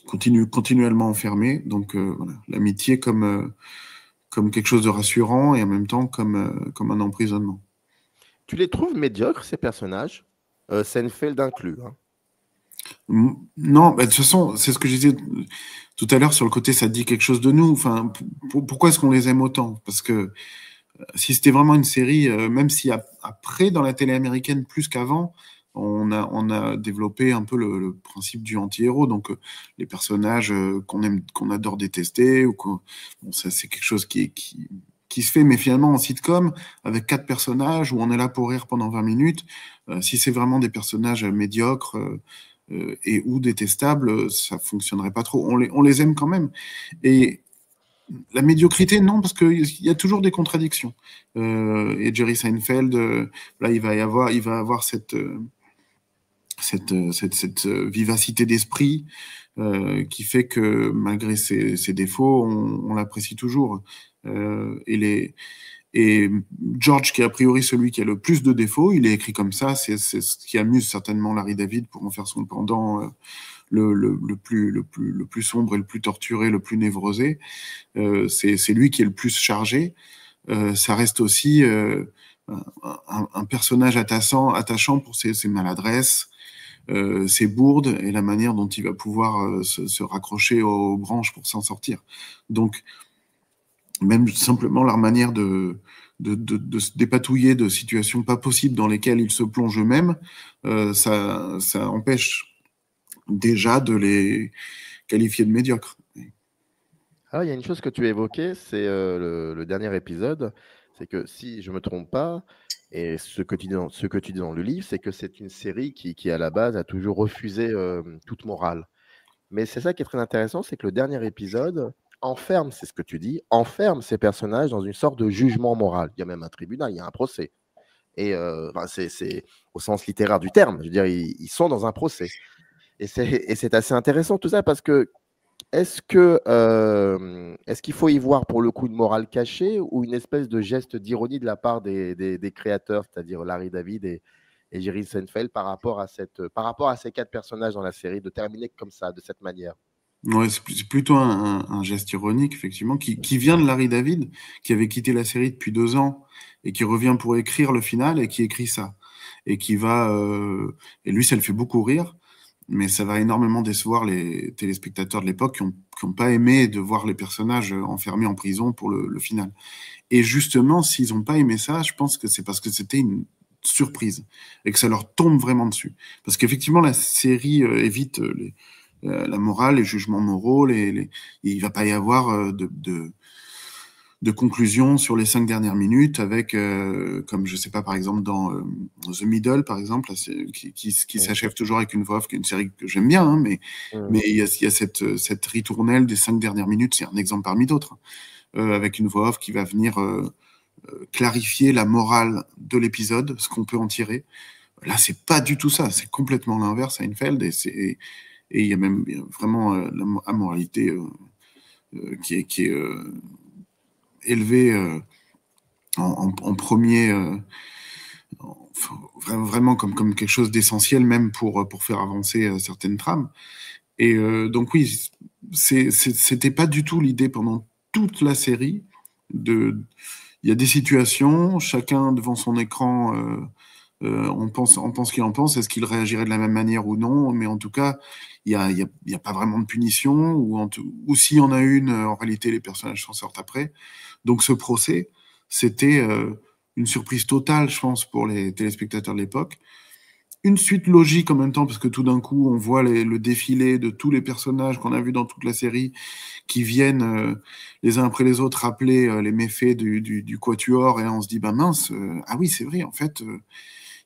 continuellement enfermés. Donc voilà, l'amitié comme quelque chose de rassurant et en même temps comme un emprisonnement. Tu les trouves médiocres, ces personnages, Seinfeld inclus, hein? Non, bah, de toute façon, c'est ce que je disais tout à l'heure sur le côté, ça dit quelque chose de nous. Enfin, pourquoi est-ce qu'on les aime autant? Parce que si c'était vraiment une série, même si après, dans la télé américaine, plus qu'avant, on a développé un peu le principe du anti-héros. Donc, les personnages qu'on adore détester, bon, ça, c'est quelque chose qui se fait, mais finalement en sitcom, avec 4 personnages où on est là pour rire pendant 20 minutes, si c'est vraiment des personnages médiocres et ou détestables, ça fonctionnerait pas trop. On les aime quand même. Et la médiocrité, non, parce qu'il y a toujours des contradictions. Et Jerry Seinfeld, là, il va avoir cette vivacité d'esprit qui fait que malgré ses défauts, on l'apprécie toujours. Et George, qui est a priori celui qui a le plus de défauts, il est écrit comme ça, c'est ce qui amuse certainement Larry David pour en faire son pendant le plus sombre et le plus torturé, le plus névrosé. C'est lui qui est le plus chargé. Ça reste aussi un personnage attachant pour ses maladresses, ses bourdes et la manière dont il va pouvoir se raccrocher aux branches pour s'en sortir. Donc, même simplement leur manière de se dépatouiller de situations pas possibles dans lesquelles ils se plongent eux-mêmes, ça empêche déjà de les qualifier de médiocres. Alors, il y a une chose que tu as évoquée, c'est le dernier épisode. C'est que si je ne me trompe pas, et ce que tu dis dans le livre, c'est que c'est une série qui à la base, a toujours refusé toute morale. Mais c'est ça qui est très intéressant, c'est que le dernier épisode enferme, c'est ce que tu dis, enferme ces personnages dans une sorte de jugement moral. Il y a même un tribunal, il y a un procès. Et c'est au sens littéraire du terme. Je veux dire, ils sont dans un procès. Et c'est assez intéressant tout ça parce que est-ce qu'il faut y voir pour le coup une morale cachée ou une espèce de geste d'ironie de la part des créateurs, c'est-à-dire Larry David et et Jerry Seinfeld par rapport à ces 4 personnages dans la série, de terminer comme ça, de cette manière? Ouais, c'est plutôt un geste ironique, effectivement, qui vient de Larry David, qui avait quitté la série depuis 2 ans et qui revient pour écrire le final et qui écrit ça. Et qui va, et lui, ça le fait beaucoup rire, mais ça va énormément décevoir les téléspectateurs de l'époque qui ont pas aimé de voir les personnages enfermés en prison pour le final. Et justement, s'ils ont pas aimé ça, je pense que c'est parce que c'était une surprise et que ça leur tombe vraiment dessus. Parce qu'effectivement, la série évite la morale, les jugements moraux, il va pas y avoir de conclusion sur les 5 dernières minutes avec, comme je sais pas, par exemple dans The Middle, par exemple, qui s'achève toujours avec une voix off, qui est une série que j'aime bien, hein, mais il y a cette ritournelle des 5 dernières minutes, c'est un exemple parmi d'autres, avec une voix off qui va venir clarifier la morale de l'épisode, ce qu'on peut en tirer. Là, c'est pas du tout ça, c'est complètement l'inverse, Seinfeld, et il y a même vraiment la moralité qui est élevée en premier, vraiment comme quelque chose d'essentiel, même pour faire avancer certaines trames. Et donc oui, c'était pas du tout l'idée pendant toute la série. Il y a des situations, chacun devant son écran, on pense qu'il en pense, est-ce qu'il réagirait de la même manière ou non, mais en tout cas, il y a pas vraiment de punition, ou s'il y en a une, en réalité, les personnages s'en sortent après. Donc ce procès, c'était une surprise totale, je pense, pour les téléspectateurs de l'époque. Une suite logique en même temps, parce que tout d'un coup, on voit le défilé de tous les personnages qu'on a vus dans toute la série qui viennent les uns après les autres rappeler les méfaits du Quatuor, et là on se dit, bah mince, ah oui, c'est vrai, en fait,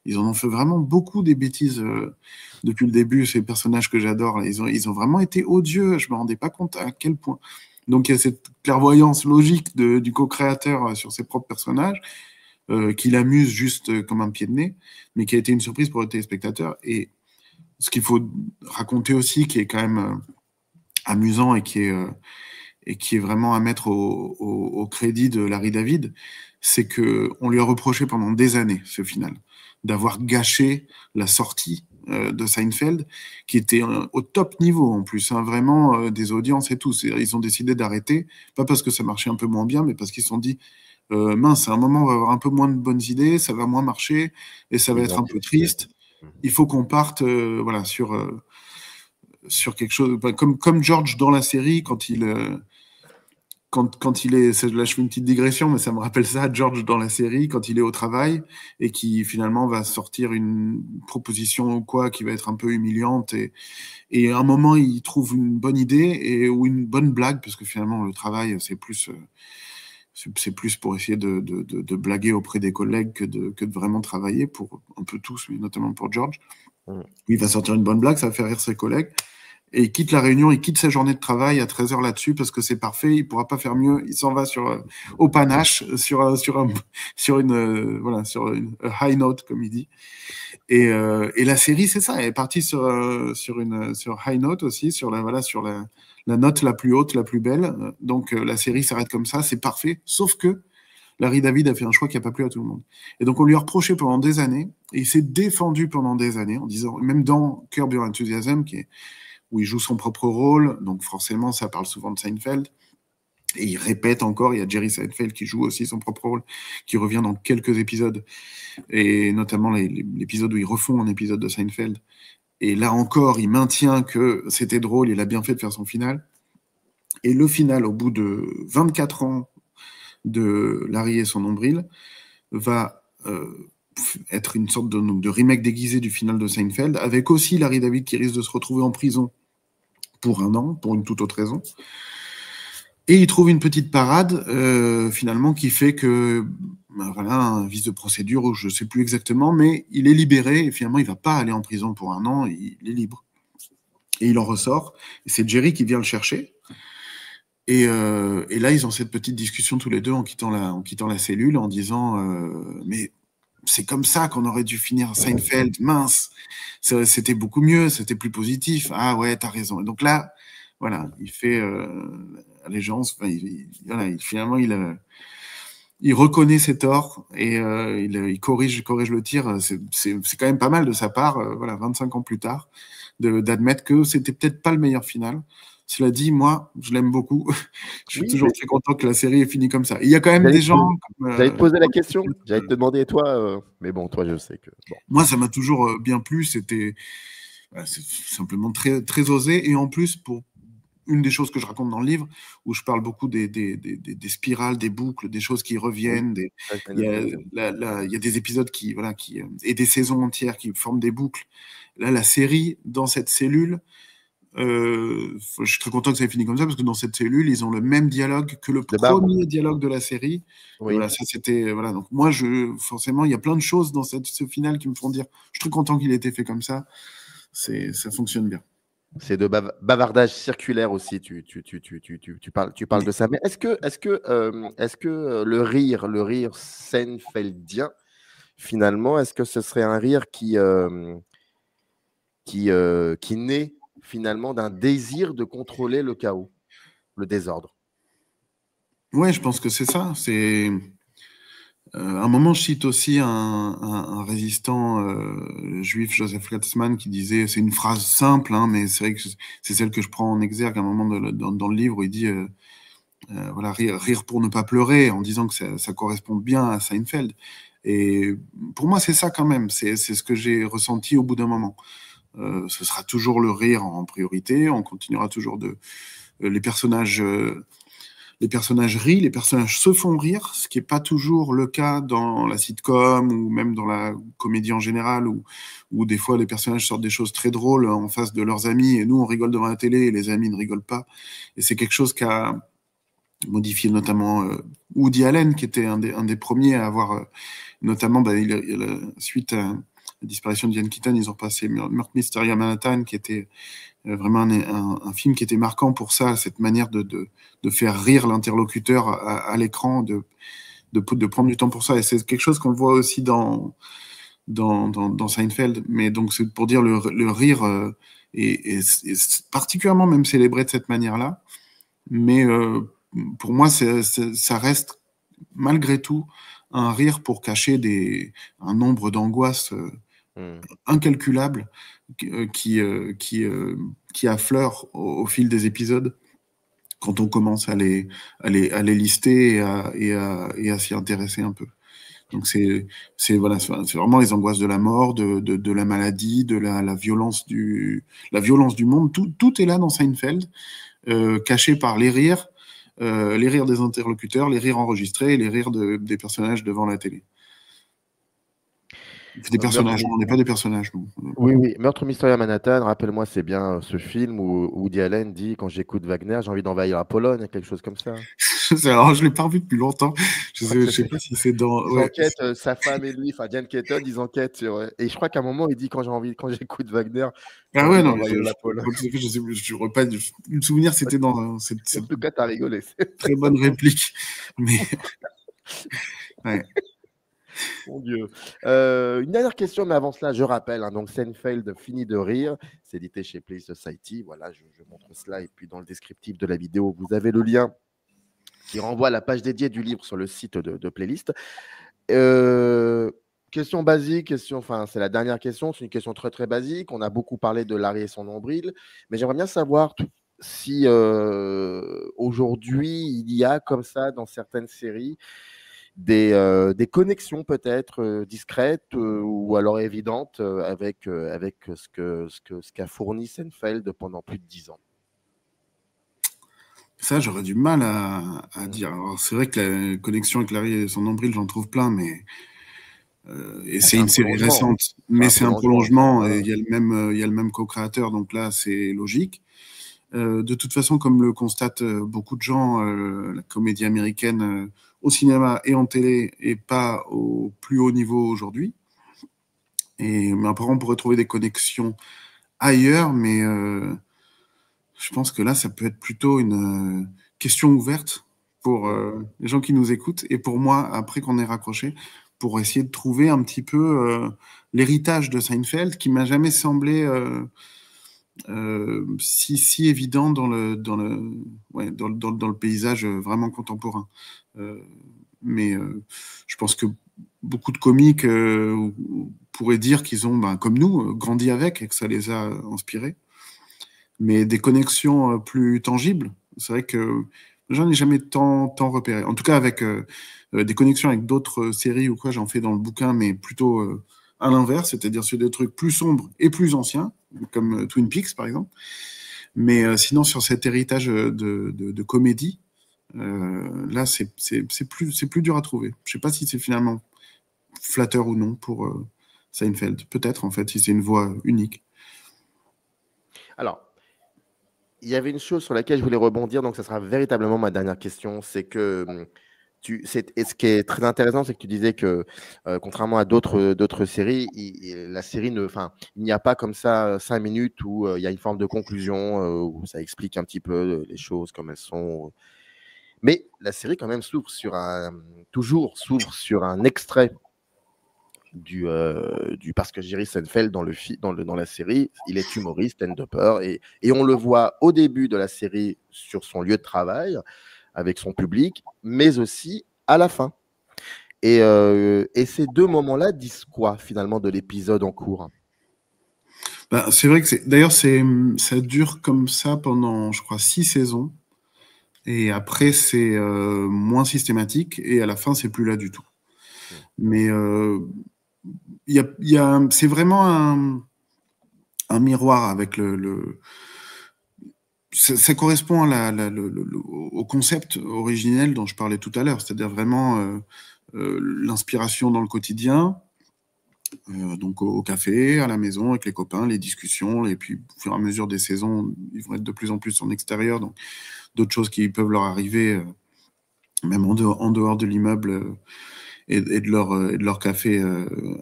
ils en ont fait vraiment beaucoup des bêtises depuis le début, ces personnages que j'adore, ils ont vraiment été odieux, je me rendais pas compte à quel point. Donc il y a cette clairvoyance logique du co-créateur sur ses propres personnages, qui l'amuse juste comme un pied de nez, mais qui a été une surprise pour le téléspectateur. Et ce qu'il faut raconter aussi, qui est quand même amusant et qui est vraiment à mettre au crédit de Larry David, c'est qu'on lui a reproché pendant des années, ce final, d'avoir gâché la sortie de Seinfeld, qui était au top niveau en plus, hein, vraiment des audiences et tout. Ils ont décidé d'arrêter, pas parce que ça marchait un peu moins bien, mais parce qu'ils se sont dit, mince, à un moment, on va avoir un peu moins de bonnes idées, ça va moins marcher, et ça va être un peu triste. Il faut qu'on parte voilà, sur quelque chose, comme George dans la série, quand il est, là je fais une petite digression, mais ça me rappelle ça, George dans la série, quand il est au travail et qui finalement va sortir une proposition ou quoi qui va être un peu humiliante, et à un moment il trouve une bonne idée ou une bonne blague, parce que finalement le travail c'est plus pour essayer de blaguer auprès des collègues que de vraiment travailler, pour un peu tous, mais notamment pour George. Il va sortir une bonne blague, ça va faire rire ses collègues. Et il quitte la réunion, il quitte sa journée de travail à 13h là-dessus parce que c'est parfait, il pourra pas faire mieux. Il s'en va au panache, sur une high note, comme il dit. Et la série, c'est ça, elle est partie sur high note aussi, sur la note la plus haute, la plus belle. Donc la série s'arrête comme ça, c'est parfait. Sauf que Larry David a fait un choix qui n'a pas plu à tout le monde. Et donc on lui a reproché pendant des années, et il s'est défendu pendant des années en disant, même dans Curb Your Enthusiasm, où il joue son propre rôle, donc forcément ça parle souvent de Seinfeld, et il répète encore, il y a Jerry Seinfeld qui joue aussi son propre rôle, qui revient dans quelques épisodes, et notamment l'épisode où ils refont un épisode de Seinfeld, et là encore il maintient que c'était drôle, il a bien fait de faire son final, et le final, au bout de 24 ans de Larry et son nombril, va être une sorte de remake déguisé du final de Seinfeld, avec aussi Larry David qui risque de se retrouver en prison pour 1 an, pour une toute autre raison. Et il trouve une petite parade, finalement, qui fait que, voilà, un vice de procédure, ou je ne sais plus exactement, mais il est libéré, et finalement, il ne va pas aller en prison pour 1 an, il est libre. Et il en ressort, et c'est Jerry qui vient le chercher. Et là, ils ont cette petite discussion tous les deux en quittant la cellule, en disant mais c'est comme ça qu'on aurait dû finir Seinfeld, mince, c'était beaucoup mieux, c'était plus positif. Ah ouais, t'as raison. Et donc là, voilà, il fait allégeance. Finalement, il reconnaît ses torts et il corrige le tir. C'est quand même pas mal de sa part, voilà, 25 ans plus tard, d'admettre que c'était peut-être pas le meilleur final. Cela dit, moi, je l'aime beaucoup. Je suis toujours très content que la série ait fini comme ça. Il y a quand même des gens... J'allais te poser la question, j'allais te demander toi, mais bon, toi, je sais que... Bon. Moi, ça m'a toujours bien plu. C'est simplement très, très osé. Et en plus, pour une des choses que je raconte dans le livre, où je parle beaucoup des spirales, des boucles, des choses qui reviennent. Il y a des épisodes et des saisons entières qui forment des boucles. Là, la série, dans cette cellule, je suis très content que ça ait fini comme ça, parce que dans cette cellule, ils ont le même dialogue que le premier dialogue de la série. Oui. Voilà, ça c'était... Voilà, donc moi, forcément, il y a plein de choses dans ce final qui me font dire, je suis très content qu'il ait été fait comme ça. Ça fonctionne bien. C'est de bavardage circulaire aussi, tu parles de ça. Mais est-ce que le rire seinfeldien, finalement, est-ce que ce serait un rire qui naît finalement d'un désir de contrôler le chaos, le désordre? Oui, je pense que c'est ça. À un moment, je cite aussi un résistant juif, Joseph Katzmann, qui disait, c'est une phrase simple, hein, mais c'est vrai que c'est celle que je prends en exergue à un moment dans le livre, où il dit voilà, rire pour ne pas pleurer, en disant que ça correspond bien à Seinfeld. Et pour moi, c'est ça quand même, c'est ce que j'ai ressenti au bout d'un moment. Ce sera toujours le rire en priorité, on continuera toujours les personnages rient, les personnages se font rire, ce qui n'est pas toujours le cas dans la sitcom ou même dans la comédie en général, où des fois les personnages sortent des choses très drôles en face de leurs amis, et nous on rigole devant la télé et les amis ne rigolent pas. Et c'est quelque chose qu'a modifié notamment Woody Allen, qui était un des premiers à avoir, notamment suite à la disparition de Diane Keaton, ils ont repassé Meurtre Mystérieux à Manhattan, qui était vraiment un film qui était marquant pour ça, cette manière de faire rire l'interlocuteur à l'écran, de prendre du temps pour ça. Et c'est quelque chose qu'on voit aussi dans Seinfeld. Mais donc, c'est pour dire le rire est particulièrement même célébré de cette manière-là. Mais pour moi, ça reste malgré tout un rire pour cacher un nombre d'angoisses incalculable qui affleure au fil des épisodes quand on commence à les lister et à s'y intéresser un peu. Donc c'est vraiment les angoisses de la mort, de la maladie, de la violence du monde. Tout est là dans Seinfeld, caché par les rires des interlocuteurs, les rires enregistrés et les rires des personnages devant la télé. C'est des personnages, on n'est pas des personnages, nous. Oui. Meurtre mystérieux à Manhattan, rappelle-moi, c'est bien ce film où Woody Allen dit, quand j'écoute Wagner, j'ai envie d'envahir la Pologne, quelque chose comme ça. Alors, je ne l'ai pas revu depuis longtemps. Je ne sais pas si c'est dans... Ils enquêtent, sa femme et lui, enfin Diane Keaton, ils enquêtent sur... Et je crois qu'à un moment, il dit, quand j'écoute Wagner, ah ouais, non, je n'aurais pas le souvenir, c'était dans cette en tout cas, tu as rigolé. Très bonne réplique. Mais... ouais. Mon Dieu. Une dernière question, mais avant cela, je rappelle, hein, donc Seinfeld finit de rire, c'est édité chez Play Society. Voilà, je montre cela. Et puis dans le descriptif de la vidéo, vous avez le lien qui renvoie à la page dédiée du livre sur le site de Playlist. Question basique, c'est la dernière question, c'est une question très très basique. On a beaucoup parlé de Larry et son nombril, mais j'aimerais bien savoir si aujourd'hui, il y a comme ça dans certaines séries des connexions peut-être discrètes ou alors évidentes avec ce qu'a fourni Seinfeld pendant plus de 10 ans. Ça, j'aurais du mal à dire. Alors, c'est vrai que la connexion avec Larry et son nombril, j'en trouve plein, mais et c'est une série récente, mais c'est un prolongement. Et il y a le même co-créateur, donc là, c'est logique. De toute façon, comme le constatent beaucoup de gens, la comédie américaine au cinéma et en télé est pas au plus haut niveau aujourd'hui. Mais apparemment, on pourrait trouver des connexions ailleurs, mais je pense que là, ça peut être plutôt une question ouverte pour les gens qui nous écoutent et pour moi, après qu'on ait raccroché, pour essayer de trouver un petit peu l'héritage de Seinfeld qui m'a jamais semblé si évident dans le paysage vraiment contemporain. mais je pense que beaucoup de comiques pourraient dire qu'ils ont, comme nous, grandi avec et que ça les a inspirés. Mais des connexions plus tangibles, c'est vrai que j'en ai jamais tant repéré. En tout cas, avec des connexions avec d'autres séries ou quoi, j'en fais dans le bouquin, mais plutôt à l'inverse, c'est-à-dire sur des trucs plus sombres et plus anciens, comme Twin Peaks, par exemple. Mais sinon, sur cet héritage de comédie, là, c'est plus dur à trouver. Je sais pas si c'est finalement flatteur ou non pour Seinfeld. Peut-être, en fait, si c'est une voix unique. Alors, il y avait une chose sur laquelle je voulais rebondir, donc ça sera véritablement ma dernière question, c'est que et ce qui est très intéressant, c'est que tu disais que contrairement à d'autres séries, la série il n'y a pas comme ça 5 minutes où il y a une forme de conclusion, où ça explique un petit peu les choses comme elles sont. Mais la série quand même toujours s'ouvre sur un extrait du parce que Jerry Seinfeld dans la série, il est humoriste, stand-upper, et on le voit au début de la série sur son lieu de travail avec son public, mais aussi à la fin. Et ces deux moments-là disent quoi finalement de l'épisode en cours? C'est vrai que d'ailleurs ça dure comme ça pendant, je crois, 6 saisons, et après c'est moins systématique, et à la fin c'est plus là du tout. Mais c'est vraiment un miroir avec ça correspond au concept originel dont je parlais tout à l'heure, c'est-à-dire vraiment l'inspiration dans le quotidien, donc au café, à la maison, avec les copains, les discussions, et puis au fur et à mesure des saisons, ils vont être de plus en plus en extérieur, donc d'autres choses qui peuvent leur arriver, même en dehors de l'immeuble et de leur café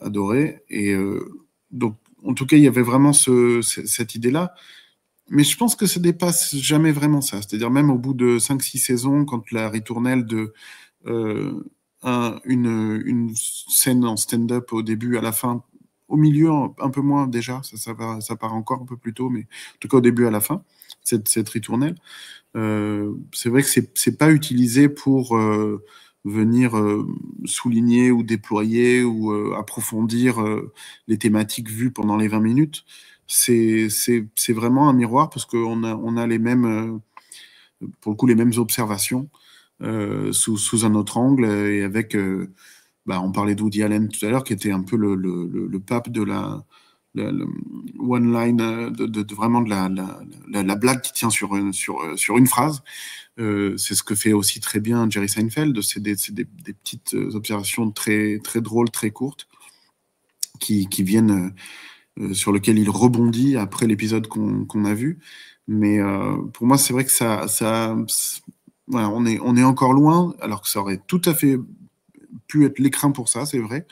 adoré. Et donc, en tout cas, il y avait vraiment cette idée-là. Mais je pense que ça dépasse jamais vraiment ça. C'est-à-dire même au bout de 5-6 saisons, quand la ritournelle de une scène en stand-up au début, à la fin, au milieu, un peu moins déjà, ça part encore un peu plus tôt, mais en tout cas au début, à la fin, cette ritournelle, c'est vrai que c'est pas utilisé pour venir souligner ou déployer ou approfondir les thématiques vues pendant les 20 minutes. C'est vraiment un miroir parce qu'on a les mêmes, pour le coup, les mêmes observations sous un autre angle, et avec, on parlait d'Woody Allen tout à l'heure, qui était un peu le pape de la one line, vraiment de la blague qui tient sur une phrase. C'est ce que fait aussi très bien Jerry Seinfeld. C'est des petites observations très, très drôles, très courtes, qui viennent, sur lequel il rebondit après l'épisode qu'on a vu. Mais pour moi, c'est vrai que voilà, on est encore loin, alors que ça aurait tout à fait pu être l'écrin pour ça, c'est vrai,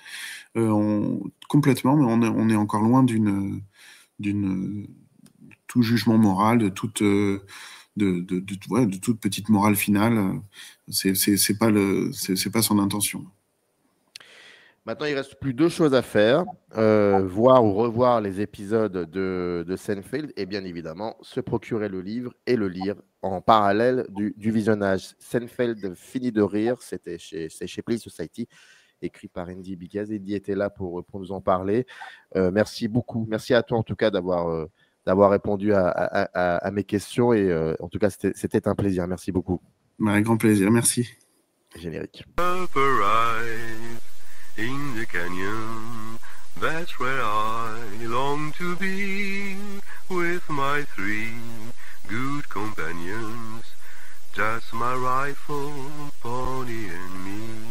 complètement, mais on est encore loin d'une tout jugement moral, de toute petite morale finale. C'est pas son intention. Maintenant, il reste plus 2 choses à faire, voir ou revoir les épisodes de Seinfeld, et bien évidemment se procurer le livre et le lire en parallèle du visionnage. Seinfeld finit de rire, c'est chez Play Society, écrit par Andy Bigaz. Andy était là pour nous en parler. Merci beaucoup. Merci à toi en tout cas d'avoir répondu à mes questions, et en tout cas c'était un plaisir. Merci beaucoup. Avec grand plaisir, merci. Générique. In the canyon, that's where I long to be, with my 3 good companions, just my rifle, pony and me.